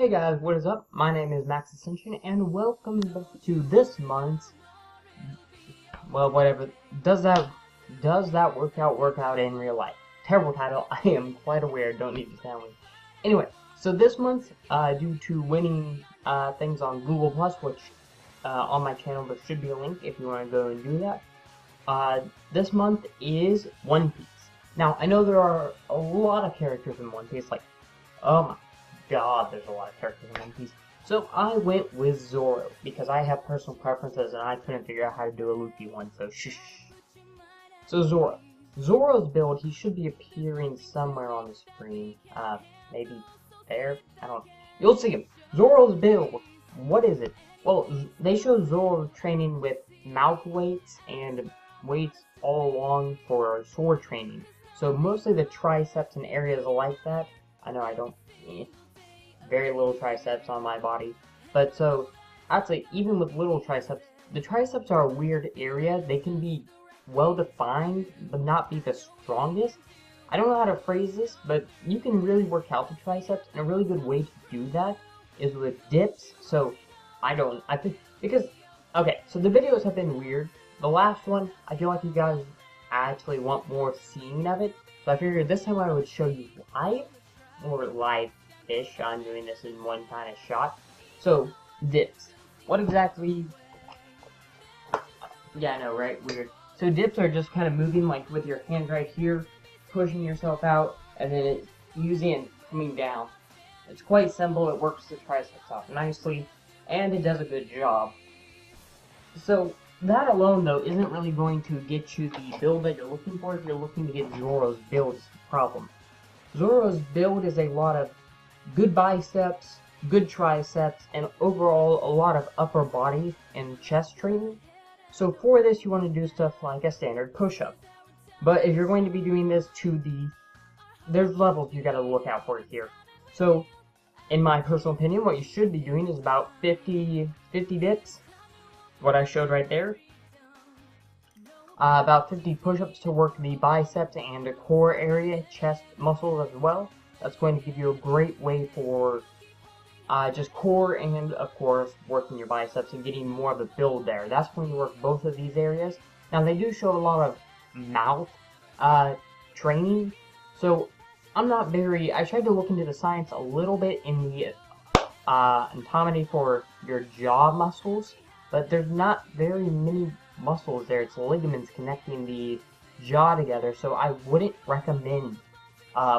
Hey guys, what is up? My name is MaxAscension, and welcome back to this month's, well, whatever, does that workout in real life? Terrible title, I am quite aware, don't need to sound weird. Anyway, so this month, due to winning things on Google+, which on my channel there should be a link if you want to go and do that, this month is One Piece. Now, I know there are a lot of characters in One Piece, like, oh my god, there's a lot of characters in One Piece. So I went with Zoro, because I have personal preferences and I couldn't figure out how to do a Luffy one, so shh. So Zoro. Zoro's build, he should be appearing somewhere on the screen. Maybe there? I don't know. You'll see him. Zoro's build. What is it? Well, they show Zoro training with mouth weights and weights all along for sword training. So mostly the triceps and areas like that. I know I don't... very little triceps on my body. But so, I'd say even with little triceps, the triceps are a weird area. They can be well defined, but not be the strongest. I don't know how to phrase this, but you can really work out the triceps, and a really good way to do that is with dips. So, I think, because, okay, so the videos have been weird. The last one, I feel like you guys actually want more seeing of it. So I figured this time I would show you live, or live-ish. I'm doing this in one kind of shot. So, dips. What exactly... Yeah, I know, right? Weird. So dips are just kind of moving, like, with your hand right here, pushing yourself out, and then it's using and coming down. It's quite simple. It works the triceps off nicely, and it does a good job. So, that alone, though, isn't really going to get you the build that you're looking for. If you're looking to get Zoro's build, is the problem. Zoro's build is a lot of good biceps, good triceps, and overall a lot of upper body and chest training. So for this you want to do stuff like a standard push-up. But if you're going to be doing this there's levels you gotta look out for here. So in my personal opinion, what you should be doing is about 50 dips, what I showed right there. About 50 push-ups to work the biceps and the core area, chest muscles as well. That's going to give you a great way for just core and, of course, working your biceps and getting more of a build there. That's going to work both of these areas. Now, they do show a lot of mouth training, so I'm not very... I tried to look into the science a little bit in the anatomy for your jaw muscles, but there's not very many muscles there. It's ligaments connecting the jaw together, so I wouldn't recommend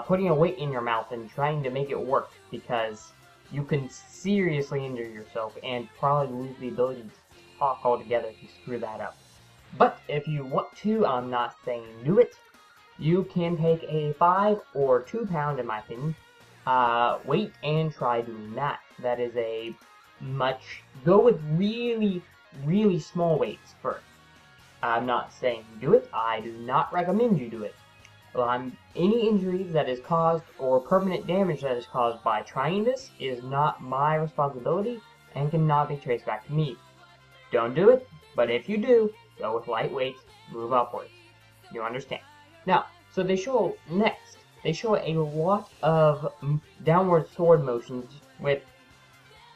putting a weight in your mouth and trying to make it work, because you can seriously injure yourself and probably lose the ability to talk altogether if you screw that up. But if you want to, I'm not saying do it, you can take a 5 or 2 pound, in my opinion, weight and try doing that. That is a go with really small weights first. I'm not saying do it. I do not recommend you do it. Any injuries that is caused or permanent damage that is caused by trying this is not my responsibility and cannot be traced back to me. Don't do it, but if you do, go with light weights, move upwards. You understand? Now, so they show a lot of downward sword motions with,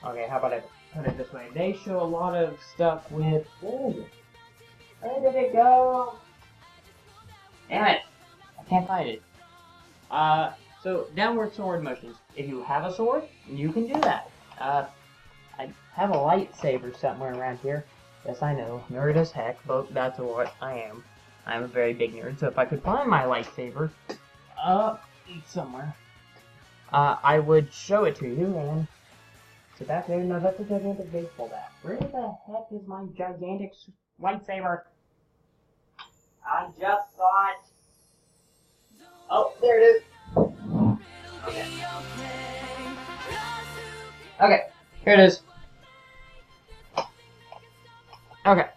okay, how about I put it this way? They show a lot of stuff with, ooh, where did it go? Damn it. I can't find it. So downward sword motions. If you have a sword, you can do that. I have a lightsaber somewhere around here. Yes, I know, nerd as heck, but that's what I am. I'm a very big nerd, so if I could find my lightsaber, somewhere, I would show it to you, and sit back there. No, that's a gigantic baseball bat. Where the heck is my gigantic lightsaber? I just saw it. Oh, there it is. Okay, here it is. Okay,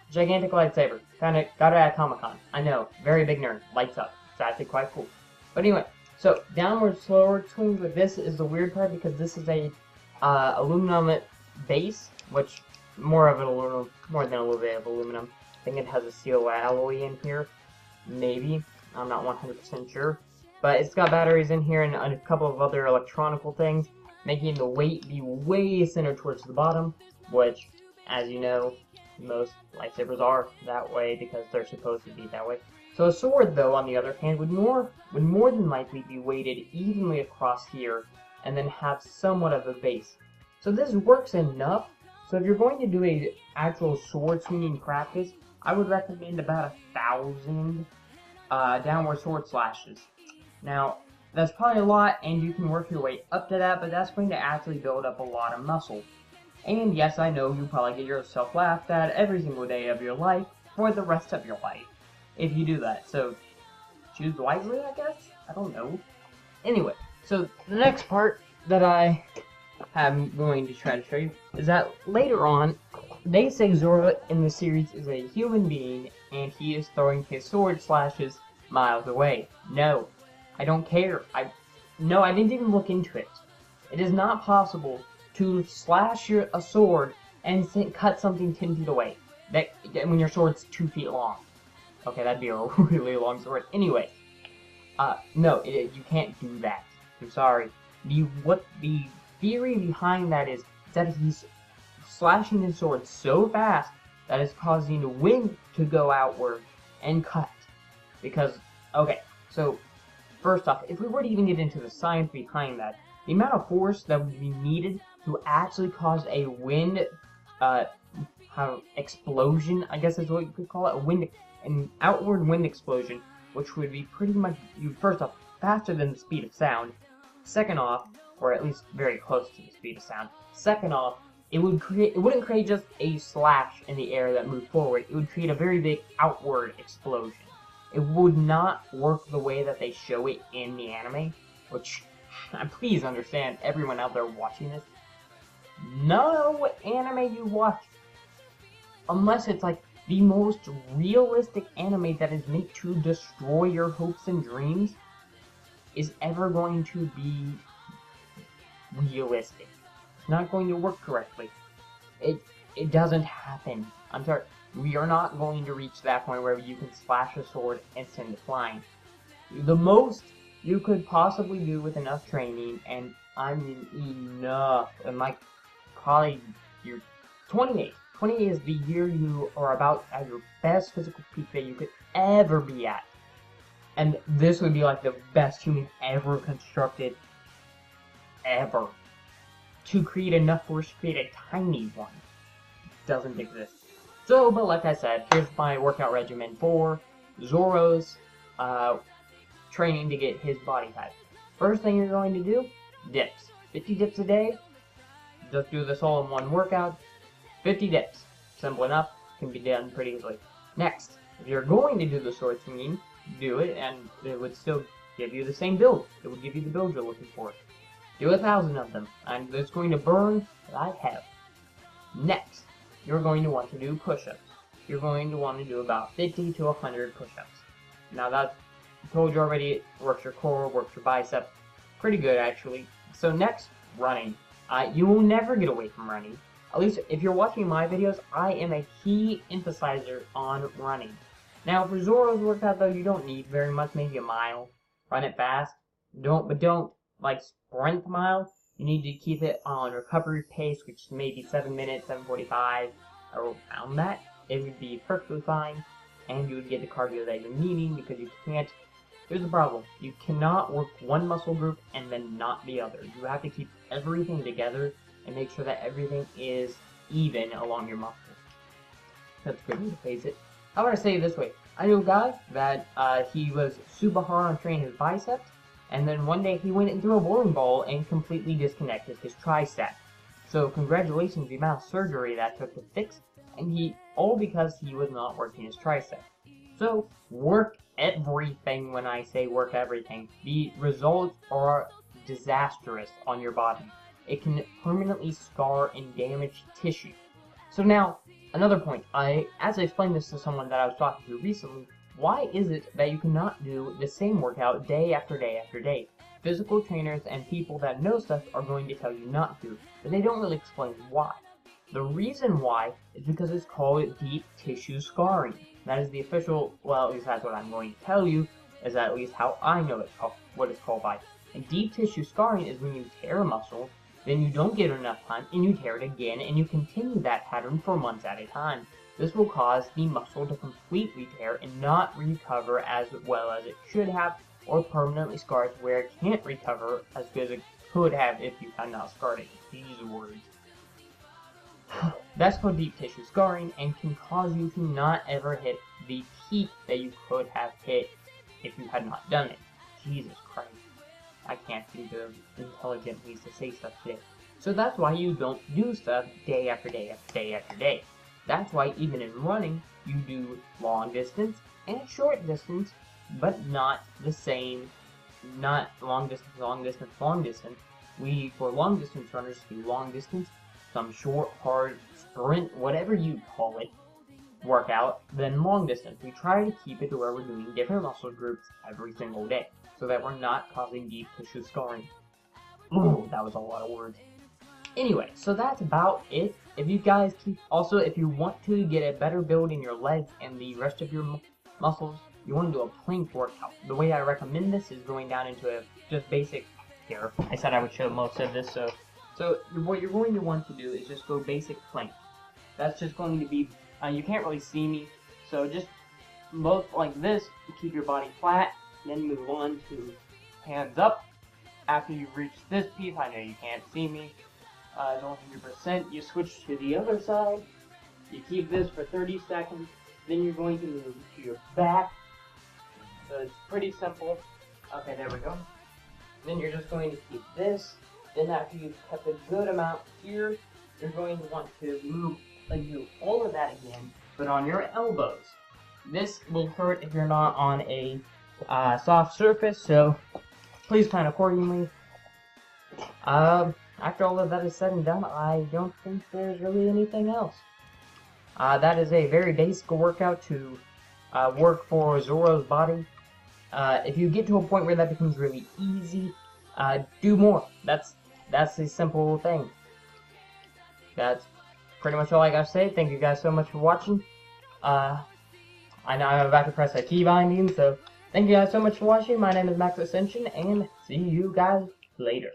gigantic lightsaber. Got it at Comic-Con. I know, very big nerd. Lights up. It's actually quite cool. But anyway, so downward sword swings with this is the weird part, because this is a aluminum base, which more than a little bit of aluminum. I think it has a steel alloy in here, maybe. I'm not 100% sure. But it's got batteries in here and a couple of other electronical things. making the weight be way centered towards the bottom, which, as you know, most lightsabers are that way because they're supposed to be that way. So a sword, though, on the other hand, would more than likely be weighted evenly across here and then have somewhat of a base. So this works enough. So if you're going to do a actual sword swinging practice, I would recommend about 1,000 downward sword slashes. Now, that's probably a lot, and you can work your way up to that, but that's going to actually build up a lot of muscle. And yes, I know you probably get yourself laughed at every single day of your life for the rest of your life if you do that. So, choose wisely, I guess? I don't know. Anyway, so the next part that I am going to try to show you is that later on, they say Zoro in the series is a human being and he is throwing his sword slashes miles away. No, I don't care. I didn't even look into it. It is not possible to slash a sword and cut something 10 feet away. When your sword's 2 feet long. Okay, that'd be a really long sword. Anyway, no, you can't do that. I'm sorry. What the theory behind that is that he's slashing his sword so fast that it's causing the wind to go outward and cut. Because, okay, so first off, if we were to even get into the science behind that, the amount of force that would be needed to actually cause a wind explosion, I guess is what you could call it, an outward wind explosion, which would be pretty much, first off, faster than the speed of sound. Second off, or at least very close to the speed of sound. Second off, it wouldn't create just a slash in the air that moved forward. It would create a very big outward explosion. It would not work the way that they show it in the anime, which, please understand, everyone out there watching this, no anime you watch, unless it's like the most realistic anime that is meant to destroy your hopes and dreams, is ever going to be realistic. It's not going to work correctly. It doesn't happen. I'm sorry. We are not going to reach that point where you can slash a sword and send it flying. The most you could possibly do with enough training, and I mean enough, and like probably you're 28. 28 is the year you are about at your best physical peak that you could ever be at. And this would be like the best human ever constructed, ever. To create enough force to create a tiny one. Doesn't exist. So, but like I said, here's my workout regimen for Zoro's training to get his body type. First thing you're going to do, dips. 50 dips a day. Just do this all in one workout. 50 dips. Simple enough. Can be done pretty easily. Next, if you're going to do the sword swinging, do it, and it would still give you the same build. It would give you the build you're looking for. Do 1,000 of them, and it's going to burn like hell. Next, you're going to want to do push-ups. You're going to want to do about 50 to 100 push-ups. Now that, I told you already, it works your core, works your biceps. Pretty good, actually. So next, running. You will never get away from running. At least, if you're watching my videos, I am a key emphasizer on running. Now, for Zoro's workout, though, you don't need very much, maybe a mile. Run it fast. Don't, like, sprint the mile. You need to keep it on recovery pace, which is maybe 7 minutes, 7:45, or around that. It would be perfectly fine, and you would get the cardio that you're needing, because you can't. Here's the problem. You cannot work one muscle group and then not the other. You have to keep everything together and make sure that everything is even along your muscles. That's a good way to phrase it. I want to say it this way. I knew a guy that he was super hard on training his biceps, and then one day he went and threw a bowling ball and completely disconnected his tricep. So congratulations, the amount of surgery that took to fix, and all because he was not working his tricep. So work everything. When I say work everything, the results are disastrous on your body. It can permanently scar and damage tissue. So now, another point, as I explained this to someone that I was talking to recently, why is it that you cannot do the same workout day after day after day? Physical trainers and people that know stuff are going to tell you not to, but they don't really explain why. The reason why is because it's called deep tissue scarring. That is the official, well, at least that's what I'm going to tell you, is at least how I know what it's called by. And deep tissue scarring is when you tear a muscle, then you don't get enough time and you tear it again, and you continue that pattern for months at a time. This will cause the muscle to completely tear and not recover as well as it should have, or permanently scar it where it can't recover as good as it could have if you had not scarred it. These words. That's called deep tissue scarring and can cause you to not ever hit the peak that you could have hit if you had not done it. Jesus Christ. I can't think of intelligent ways to say stuff today. So that's why you don't do stuff day after day after day after day. That's why even in running, you do long distance and short distance, but not the same, not long distance, long distance, long distance. We, for long distance runners, do long distance, some short, hard, sprint, whatever you call it, workout, then long distance. We try to keep it to where we're doing different muscle groups every single day, so that we're not causing deep tissue scarring. Ooh, that was a lot of words. Anyway, so that's about it. If you guys if you want to get a better build in your legs and the rest of your muscles, you want to do a plank workout. The way I recommend this is going down into a just basic, here, I said I would show most of this, so what you're going to want to do is just go basic plank. That's just going to be, you can't really see me, so just both like this, keep your body flat, then move on to hands up. After you've reached this piece, I know you can't see me, 100%, you switch to the other side, you keep this for 30 seconds, then you're going to move to your back, so it's pretty simple. Okay, there we go. Then you're just going to keep this, then after you've kept a good amount here, you're going to want to move, do all of that again, but on your elbows. This will hurt if you're not on a soft surface, so please plan accordingly. After all of that is said and done, I don't think there's really anything else. That is a very basic workout to work for Zoro's body. If you get to a point where that becomes really easy, do more. That's a simple thing. That's pretty much all I gotta say. Thank you guys so much for watching. I know I'm about to press a key binding, so thank you guys so much for watching. My name is MaxAscension, and see you guys later.